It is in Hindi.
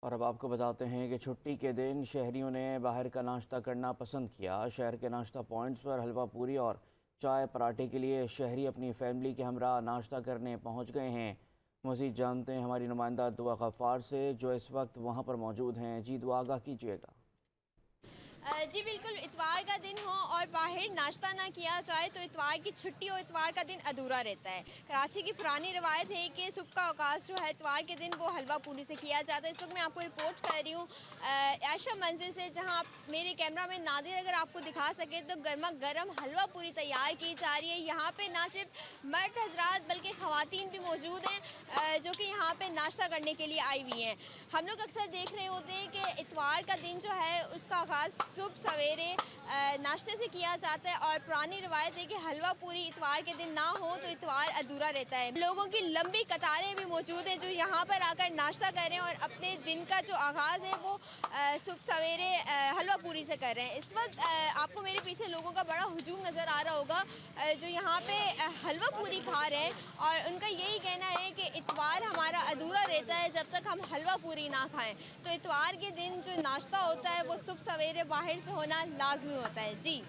और अब आपको बताते हैं कि छुट्टी के दिन शहरियों ने बाहर का नाश्ता करना पसंद किया। शहर के नाश्ता पॉइंट्स पर हलवा पूरी और चाय पराठे के लिए शहरी अपनी फैमिली के हमरा नाश्ता करने पहुंच गए हैं। मज़ीद जानते हैं हमारी नुमाइंदा दुआ गफ्फार से, जो इस वक्त वहां पर मौजूद हैं। जी दुआ, आगाह कीजिएगा। जी बिल्कुल, इतवार का दिन हो और बाहर नाश्ता ना किया जाए तो इतवार की छुट्टी और इतवार का दिन अधूरा रहता है। कराची की पुरानी रवायत है कि सुबह का आगाज़ जो है इतवार के दिन वो हलवा पूरी से किया जाता है। इस वक्त मैं आपको रिपोर्ट कर रही हूँ ऐशा मंजिल से, जहाँ आप मेरे कैमरा में नादिर अगर आपको दिखा सके तो गर्मा गर्म हलवा पूरी तैयार की जा रही है। यहाँ पे ना सिर्फ मर्द हजरात बल्कि ख़वातीन भी मौजूद हैं जो कि यहाँ पे नाश्ता करने के लिए आई हुई हैं। हम लोग अक्सर देख रहे होते हैं कि इतवार का दिन जो है उसका आगाज़ सुबह सवेरे नाश्ते से किया जाता है और पुरानी रवायत है कि हलवा पूरी इतवार के दिन ना हो तो इतवार अधूरा रहता है। लोगों की लंबी कतारें भी मौजूद हैं जो यहाँ पर आकर नाश्ता कर रहे हैं और अपने दिन का जो आगाज़ है वो सुबह सवेरे हलवा पूरी से कर रहे हैं। इस वक्त आपको मेरे पीछे लोगों का बड़ा हुजूम नज़र आ रहा होगा जो यहाँ पे हलवा पूरी खा रहे हैं और उनका यही कहना है कि इतवार हमारा अधूरा रहता है जब तक हम हलवा पूरी ना खाएं। तो इतवार के दिन जो नाश्ता होता है वो सुबह सवेरे बाहर से होना लाजमी होता है। जी।